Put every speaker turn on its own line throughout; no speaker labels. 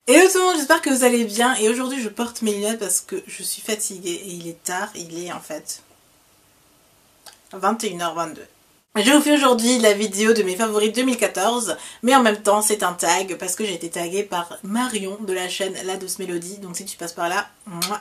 Hello tout le monde, j'espère que vous allez bien et aujourd'hui je porte mes lunettes parce que je suis fatiguée et il est tard, il est en fait 21h22. Je vous fais aujourd'hui la vidéo de mes favoris 2014, mais en même temps c'est un tag parce que j'ai été taguée par Marion de la chaîne La Douce Mélodie, donc si tu passes par là,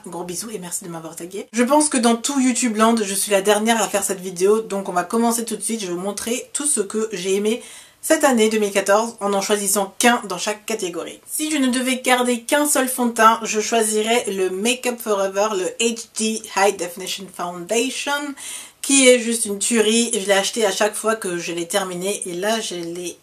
gros bisous et merci de m'avoir taguée. Je pense que dans tout YouTube Land, je suis la dernière à faire cette vidéo, donc on va commencer tout de suite, je vais vous montrer tout ce que j'ai aimé cette année 2014 en choisissant qu'un dans chaque catégorie. Si je ne devais garder qu'un seul fond de teint, je choisirais le Make Up For Ever, le HD High Definition Foundation, qui est juste une tuerie. Je l'ai acheté à chaque fois que je l'ai terminé et là je l'ai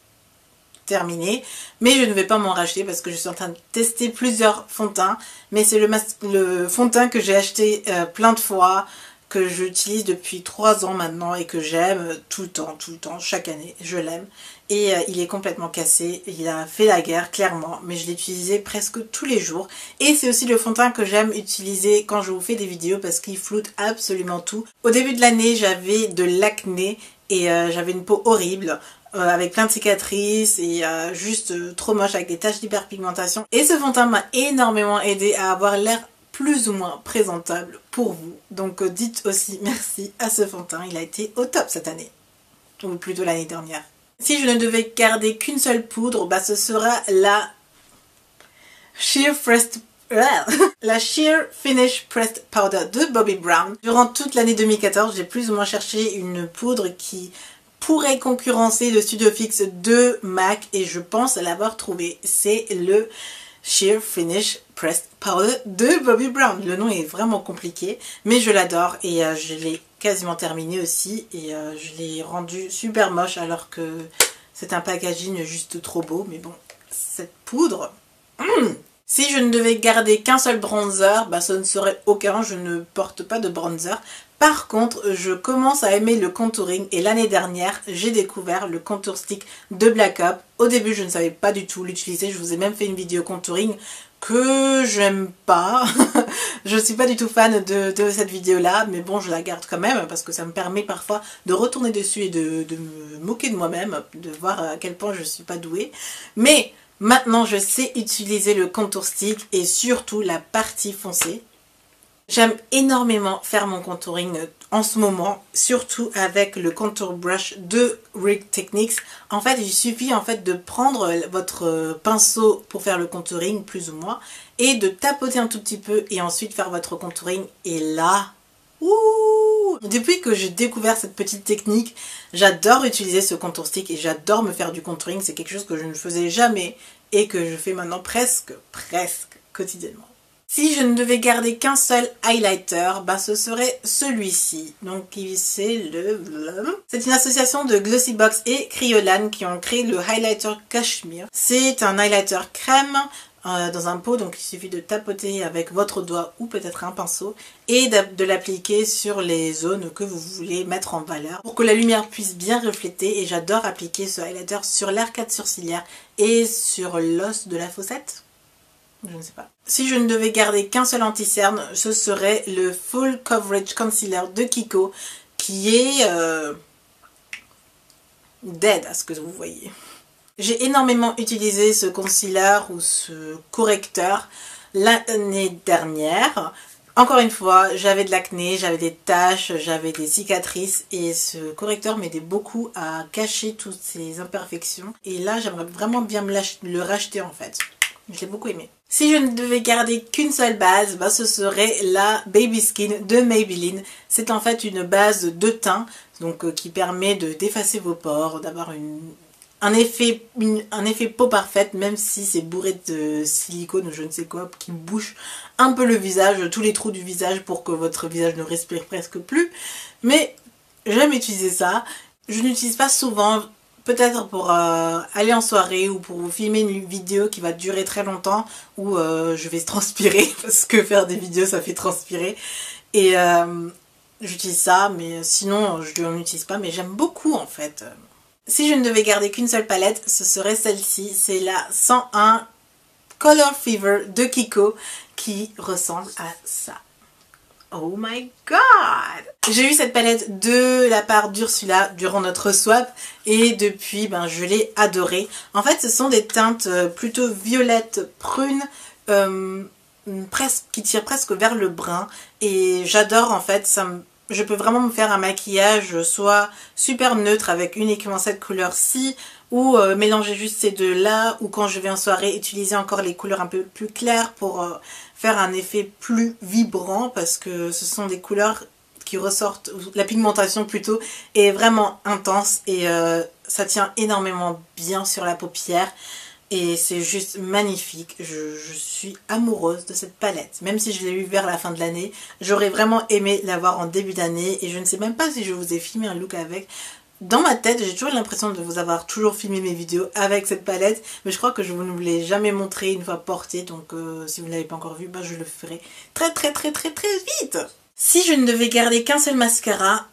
terminé, mais je ne vais pas m'en racheter parce que je suis en train de tester plusieurs fonds de teint, mais c'est le fond de teint que j'ai acheté plein de fois, que j'utilise depuis 3 ans maintenant et que j'aime tout le temps, chaque année, je l'aime. Et il est complètement cassé, il a fait la guerre clairement, mais je l'ai utilisé presque tous les jours. Et c'est aussi le fond de teint que j'aime utiliser quand je vous fais des vidéos parce qu'il floute absolument tout. Au début de l'année, j'avais de l'acné et j'avais une peau horrible. Avec plein de cicatrices et juste trop moche avec des taches d'hyperpigmentation. Et ce fond de teint m'a énormément aidé à avoir l'air plus ou moins présentable pour vous. Donc dites aussi merci à ce fond de teint, il a été au top cette année. Ou plutôt l'année dernière. Si je ne devais garder qu'une seule poudre, bah ce sera la Sheer Finish Pressed Powder de Bobbi Brown. Durant toute l'année 2014, j'ai plus ou moins cherché une poudre qui pourrait concurrencer le Studio Fix de MAC et je pense l'avoir trouvé. C'est le Sheer Finish Pressed Powder de Bobbi Brown. Le nom est vraiment compliqué, mais je l'adore et je l'ai quasiment terminé aussi et je l'ai rendu super moche alors que c'est un packaging juste trop beau, mais bon, cette poudre... Si je ne devais garder qu'un seul bronzer, bah ce ne serait aucun, je ne porte pas de bronzer. Par contre, je commence à aimer le contouring et l'année dernière, j'ai découvert le contour stick de Black Up. Au début, je ne savais pas du tout l'utiliser, je vous ai même fait une vidéo contouring que j'aime pas. Je suis pas du tout fan de cette vidéo-là, mais bon, je la garde quand même parce que ça me permet parfois de retourner dessus et de me moquer de moi-même, de voir à quel point je suis pas douée. Mais... maintenant, je sais utiliser le contour stick et surtout la partie foncée. J'aime énormément faire mon contouring en ce moment, surtout avec le contour brush de Rig Techniques. En fait, il suffit en fait de prendre votre pinceau pour faire le contouring, plus ou moins, et de tapoter un tout petit peu et ensuite faire votre contouring. Et là... ouh! Depuis que j'ai découvert cette petite technique, j'adore utiliser ce contour stick et j'adore me faire du contouring. C'est quelque chose que je ne faisais jamais et que je fais maintenant presque quotidiennement. Si je ne devais garder qu'un seul highlighter, bah ce serait celui-ci. Donc c'est une association de Glossybox et Kryolan qui ont créé le highlighter Cashmere. C'est un highlighter crème dans un pot, donc il suffit de tapoter avec votre doigt ou peut-être un pinceau et de l'appliquer sur les zones que vous voulez mettre en valeur pour que la lumière puisse bien refléter. Et j'adore appliquer ce highlighter sur l'arcade sourcilière et sur l'os de la fossette. Je ne sais pas. Si je ne devais garder qu'un seul anti-cerne, ce serait le Full Coverage Concealer de Kiko qui est dead à ce que vous voyez. J'ai énormément utilisé ce concealer ou ce correcteur l'année dernière. Encore une fois, j'avais de l'acné, j'avais des taches, j'avais des cicatrices et ce correcteur m'aidait beaucoup à cacher toutes ces imperfections. Et là, j'aimerais vraiment bien le racheter en fait. Je l'ai beaucoup aimé. Si je ne devais garder qu'une seule base, bah, ce serait la Baby Skin de Maybelline. C'est en fait une base de teint donc, qui permet d'effacer vos pores, d'avoir un effet peau parfaite, même si c'est bourré de silicone ou je ne sais quoi, qui bouche un peu le visage, tous les trous du visage pour que votre visage ne respire presque plus. Mais j'aime utiliser ça. Je n'utilise pas souvent, peut-être pour aller en soirée ou pour vous filmer une vidéo qui va durer très longtemps où je vais transpirer, parce que faire des vidéos ça fait transpirer. Et j'utilise ça, mais sinon je n'en utilise pas, mais j'aime beaucoup en fait. Si je ne devais garder qu'une seule palette, ce serait celle-ci. C'est la 101 Color Fever de Kiko qui ressemble à ça. Oh my god! J'ai eu cette palette de la part d'Ursula durant notre swap et depuis je l'ai adorée. En fait ce sont des teintes plutôt violettes prunes qui tirent presque vers le brun et j'adore en fait, je peux vraiment me faire un maquillage soit super neutre avec uniquement cette couleur-ci ou mélanger juste ces deux-là ou quand je vais en soirée utiliser encore les couleurs un peu plus claires pour faire un effet plus vibrant parce que ce sont des couleurs qui ressortent, la pigmentation plutôt est vraiment intense et ça tient énormément bien sur la paupière. Et c'est juste magnifique, je suis amoureuse de cette palette. Même si je l'ai eu vers la fin de l'année, j'aurais vraiment aimé l'avoir en début d'année. Et je ne sais même pas si je vous ai filmé un look avec. Dans ma tête, j'ai toujours l'impression de vous avoir toujours filmé mes vidéos avec cette palette. Mais je crois que je ne vous l'ai jamais montré une fois portée. Donc si vous ne l'avez pas encore vu, je le ferai très vite. Si je ne devais garder qu'un seul mascara,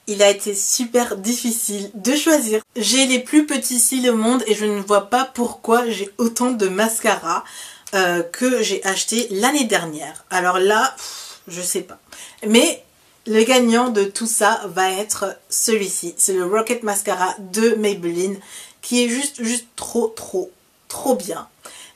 il a été super difficile de choisir. J'ai les plus petits cils au monde et je ne vois pas pourquoi j'ai autant de mascara que j'ai acheté l'année dernière. Alors là, je sais pas. Mais le gagnant de tout ça va être celui-ci. C'est le Rocket Mascara de Maybelline qui est juste trop bien.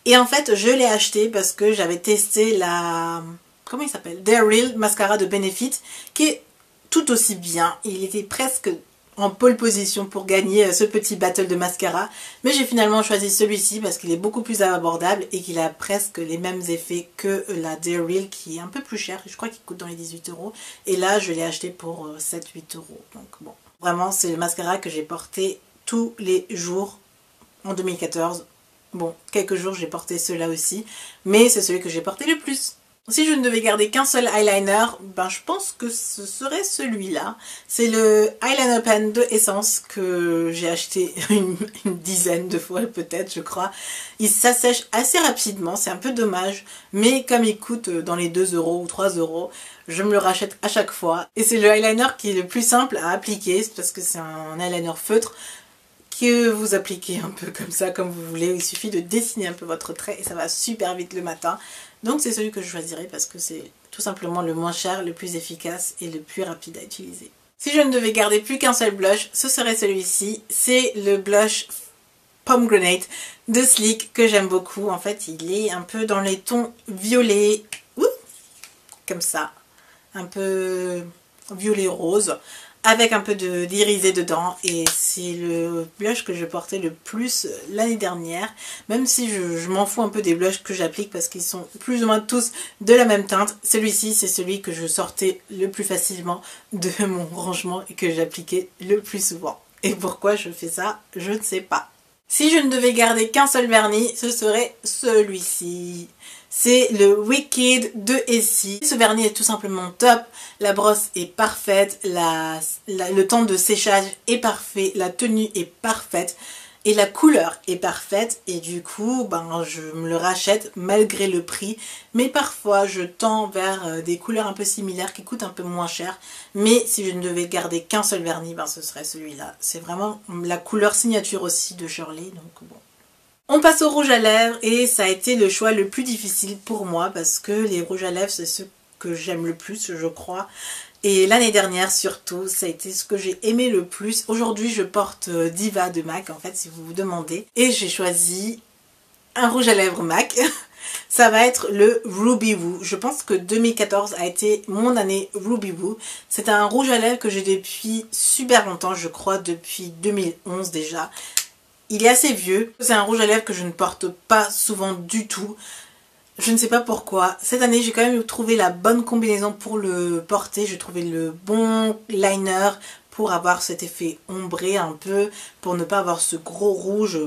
Et en fait, je l'ai acheté parce que j'avais testé la... Comment il s'appelle? Dare Real Mascara de Benefit qui est tout aussi bien. Il était presque en pole position pour gagner ce petit battle de mascara. Mais j'ai finalement choisi celui-ci parce qu'il est beaucoup plus abordable et qu'il a presque les mêmes effets que la Dare Real qui est un peu plus cher. Je crois qu'il coûte dans les 18 €. Et là, je l'ai acheté pour 7-8 €. Donc bon, vraiment, c'est le mascara que j'ai porté tous les jours en 2014. Bon, quelques jours, j'ai porté ceux-là aussi. Mais c'est celui que j'ai porté le plus. Si je ne devais garder qu'un seul eyeliner, je pense que ce serait celui-là. C'est le eyeliner pen de Essence que j'ai acheté une dizaine de fois peut-être, je crois. Il s'assèche assez rapidement, c'est un peu dommage. Mais comme il coûte dans les 2 € ou 3 €, je me le rachète à chaque fois. Et c'est le eyeliner qui est le plus simple à appliquer, parce que c'est un eyeliner feutre que vous appliquez un peu comme ça, comme vous voulez. Il suffit de dessiner un peu votre trait et ça va super vite le matin. Donc c'est celui que je choisirai parce que c'est tout simplement le moins cher, le plus efficace et le plus rapide à utiliser. Si je ne devais garder plus qu'un seul blush, ce serait celui-ci. C'est le blush Pomegranate de Sleek que j'aime beaucoup. En fait, il est un peu dans les tons violets, comme ça, un peu violet rose, avec un peu d'irisé dedans, et c'est le blush que je portais le plus l'année dernière, même si je m'en fous un peu des blushs que j'applique parce qu'ils sont plus ou moins tous de la même teinte. Celui-ci, c'est celui que je sortais le plus facilement de mon rangement et que j'appliquais le plus souvent. Et pourquoi je fais ça, je ne sais pas. Si je ne devais garder qu'un seul vernis, ce serait celui-ci. C'est le Wicked de Essie. Ce vernis est tout simplement top. La brosse est parfaite, le temps de séchage est parfait, la tenue est parfaite et la couleur est parfaite. Et du coup, je me le rachète malgré le prix. Mais parfois, je tends vers des couleurs un peu similaires qui coûtent un peu moins cher. Mais si je ne devais garder qu'un seul vernis, ce serait celui-là. C'est vraiment la couleur signature aussi de Shirley, donc bon. On passe au rouge à lèvres et ça a été le choix le plus difficile pour moi parce que les rouges à lèvres c'est ce que j'aime le plus, je crois. Et l'année dernière surtout, ça a été ce que j'ai aimé le plus. Aujourd'hui je porte Diva de MAC en fait si vous vous demandez. Et j'ai choisi un rouge à lèvres MAC. Ça va être le Ruby Woo. Je pense que 2014 a été mon année Ruby Woo. C'est un rouge à lèvres que j'ai depuis super longtemps, je crois depuis 2011 déjà. Il est assez vieux. C'est un rouge à lèvres que je ne porte pas souvent du tout. Je ne sais pas pourquoi. Cette année, j'ai quand même trouvé la bonne combinaison pour le porter. J'ai trouvé le bon liner pour avoir cet effet ombré un peu, pour ne pas avoir ce gros rouge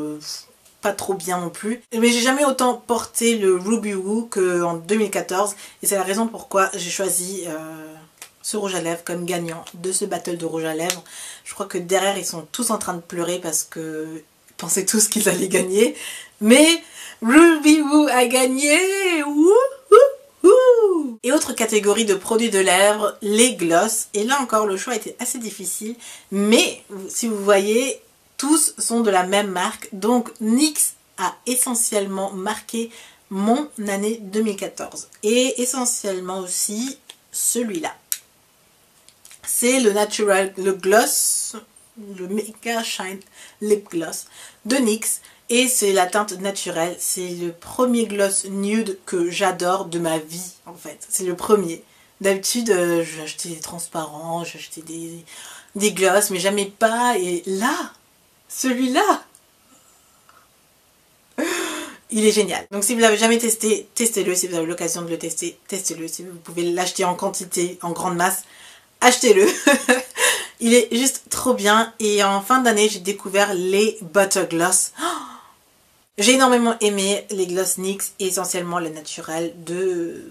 pas trop bien non plus. Mais j'ai jamais autant porté le Ruby Woo qu'en 2014 et c'est la raison pourquoi j'ai choisi ce rouge à lèvres comme gagnant de ce battle de rouge à lèvres. Je crois que derrière ils sont tous en train de pleurer parce que ils pensaient tous qu'ils allaient gagner. Mais Ruby Woo a gagné. Wouhouhou. Et autre catégorie de produits de lèvres, les gloss. Et là encore le choix était assez difficile. Mais si vous voyez, tous sont de la même marque. Donc NYX a essentiellement marqué mon année 2014. Et essentiellement aussi celui-là. C'est le Natural, le gloss, le Mega Shine Lip Gloss de NYX. Et c'est la teinte naturelle. C'est le premier gloss nude que j'adore de ma vie, en fait. C'est le premier. D'habitude, j'achetais des transparents, j'achetais des gloss, mais jamais pas. Et là, celui-là, il est génial. Donc si vous l'avez jamais testé, testez-le. Si vous avez l'occasion de le tester, testez-le. Si vous pouvez l'acheter en quantité, en grande masse, achetez-le. Il est juste trop bien. Et en fin d'année, j'ai découvert les Butter Gloss. J'ai énormément aimé les gloss NYX et essentiellement le naturel de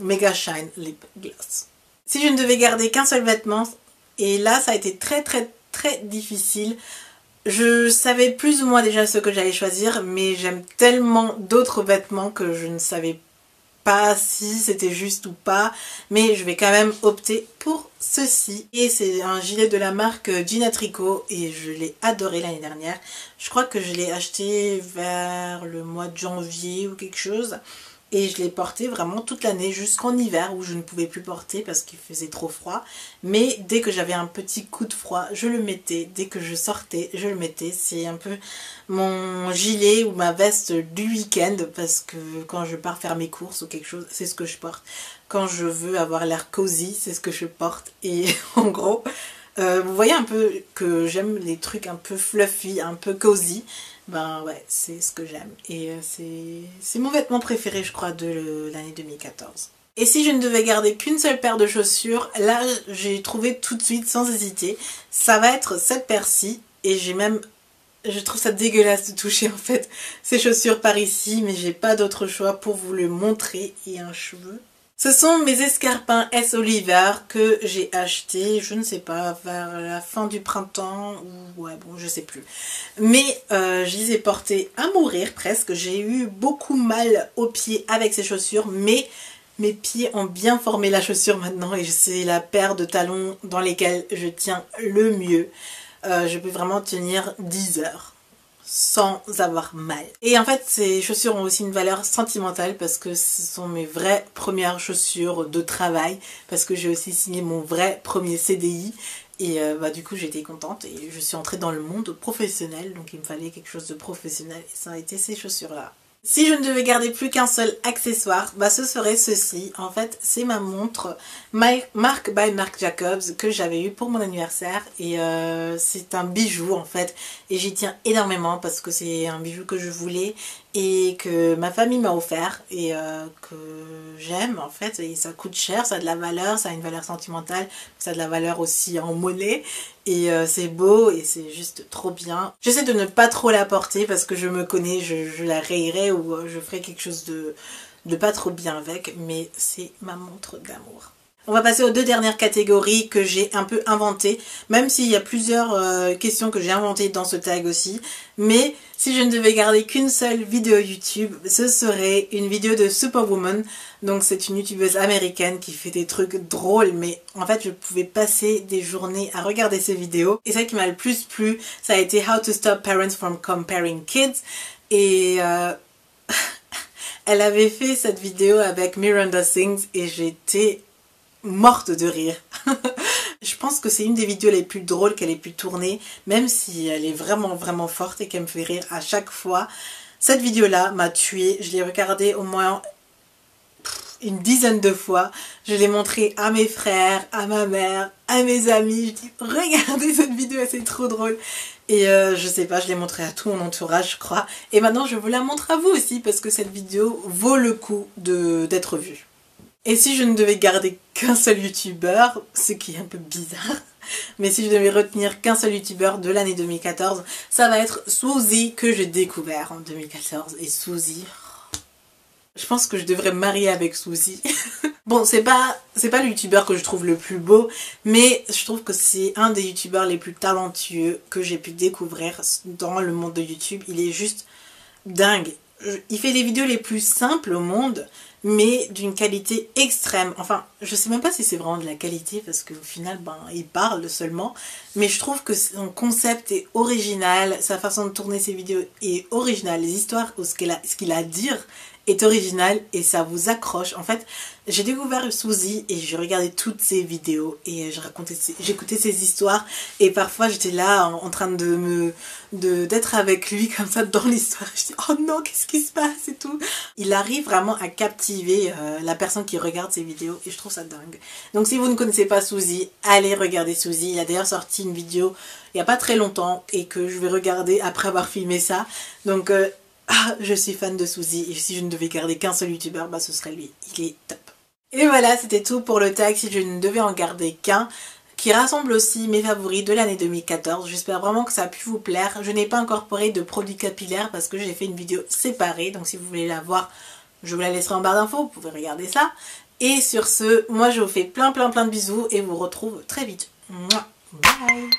Mega Shine Lip Gloss. Si je ne devais garder qu'un seul vêtement, et là ça a été très difficile. Je savais plus ou moins déjà ce que j'allais choisir, mais j'aime tellement d'autres vêtements que je ne savais pas si c'était juste ou pas, mais je vais quand même opter pour ceci. Et c'est un gilet de la marque Gina Tricot et je l'ai adoré l'année dernière. Je crois que je l'ai acheté vers le mois de janvier ou quelque chose. Et je l'ai porté vraiment toute l'année jusqu'en hiver où je ne pouvais plus porter parce qu'il faisait trop froid. Mais dès que j'avais un petit coup de froid, je le mettais. Dès que je sortais, je le mettais. C'est un peu mon gilet ou ma veste du week-end parce que quand je pars faire mes courses ou quelque chose, c'est ce que je porte. Quand je veux avoir l'air cosy, c'est ce que je porte. Et en gros, vous voyez un peu que j'aime les trucs un peu fluffy, un peu cosy. Ben ouais, c'est ce que j'aime. Et c'est mon vêtement préféré, je crois, de l'année 2014. Et si je ne devais garder qu'une seule paire de chaussures, là, j'ai trouvé tout de suite, sans hésiter, ça va être cette paire-ci. Et je trouve ça dégueulasse de toucher, en fait, ces chaussures par ici, mais j'ai pas d'autre choix pour vous le montrer. Et un cheveu. Ce sont mes escarpins S. Oliver que j'ai achetés, je ne sais pas, vers la fin du printemps ou ouais bon je sais plus. Mais je les ai portés à mourir presque. J'ai eu beaucoup mal aux pieds avec ces chaussures, mais mes pieds ont bien formé la chaussure maintenant et c'est la paire de talons dans lesquels je tiens le mieux. Je peux vraiment tenir 10 heures. Sans avoir mal. Et en fait, ces chaussures ont aussi une valeur sentimentale parce que ce sont mes vraies premières chaussures de travail, parce que j'ai aussi signé mon vrai premier CDI et du coup j'étais contente et je suis entrée dans le monde professionnel, donc il me fallait quelque chose de professionnel et ça a été ces chaussures-là. Si je ne devais garder plus qu'un seul accessoire, ce serait ceci. En fait, c'est ma montre Marc by Marc Jacobs que j'avais eu pour mon anniversaire. Et c'est un bijou en fait. Et j'y tiens énormément parce que c'est un bijou que je voulais et que ma famille m'a offert et que j'aime en fait. Et ça coûte cher, ça a de la valeur, ça a une valeur sentimentale, ça a de la valeur aussi en monnaie. Et c'est beau et c'est juste trop bien. J'essaie de ne pas trop la porter parce que je me connais, je la rayerai ou je ferai quelque chose de pas trop bien avec, mais c'est ma montre d'amour. On va passer aux deux dernières catégories que j'ai un peu inventées, même s'il y a plusieurs questions que j'ai inventées dans ce tag aussi. Mais si je ne devais garder qu'une seule vidéo YouTube, ce serait une vidéo de Superwoman. Donc c'est une youtubeuse américaine qui fait des trucs drôles, mais en fait je pouvais passer des journées à regarder ses vidéos. Et celle qui m'a le plus plu, ça a été How to Stop Parents from Comparing Kids. Et elle avait fait cette vidéo avec Miranda Sings et j'étais morte de rire. Je pense que c'est une des vidéos les plus drôles qu'elle ait pu tourner, même si elle est vraiment forte et qu'elle me fait rire à chaque fois. Cette vidéo-là m'a tuée. Je l'ai regardée au moins une dizaine de fois. Je l'ai montrée à mes frères, à ma mère, à mes amis. Je dis regardez cette vidéo, c'est trop drôle. Et je sais pas, je l'ai montrée à tout mon entourage, je crois. Et maintenant, je vous la montre à vous aussi parce que cette vidéo vaut le coup d'être vue. Et si je ne devais garder qu'un seul youtubeur, ce qui est un peu bizarre, mais si je devais retenir qu'un seul youtubeur de l'année 2014, ça va être Swoozie que j'ai découvert en 2014. Et Swoozie, je pense que je devrais me marier avec Swoozie. Bon, c'est pas le youtubeur que je trouve le plus beau, mais je trouve que c'est un des youtubeurs les plus talentueux que j'ai pu découvrir dans le monde de YouTube. Il est juste dingue. Il fait les vidéos les plus simples au monde, mais d'une qualité extrême. Enfin, je sais même pas si c'est vraiment de la qualité parce qu'au final, ben, il parle seulement. Mais je trouve que son concept est original, sa façon de tourner ses vidéos est originale, les histoires ou ce qu'il a à dire est original et ça vous accroche. En fait, j'ai découvert Soozi et j'ai regardé toutes ses vidéos et j'écoutais ses histoires et parfois j'étais là en train d'être avec lui comme ça dans l'histoire. Je dis oh non, qu'est-ce qui se passe et tout. Il arrive vraiment à captiver la personne qui regarde ses vidéos et je trouve ça dingue. Donc si vous ne connaissez pas Soozi, allez regarder Soozi. Il a d'ailleurs sorti une vidéo il n'y a pas très longtemps et que je vais regarder après avoir filmé ça. Donc je suis fan de Soozi et si je ne devais garder qu'un seul youtubeur, bah ce serait lui. Il est top. Et voilà, c'était tout pour le tag si je ne devais en garder qu'un, qui rassemble aussi mes favoris de l'année 2014. J'espère vraiment que ça a pu vous plaire. Je n'ai pas incorporé de produits capillaires parce que j'ai fait une vidéo séparée. Donc si vous voulez la voir, je vous la laisserai en barre d'infos, vous pouvez regarder ça. Et sur ce, moi je vous fais plein de bisous et vous retrouve très vite. Mouah. Bye.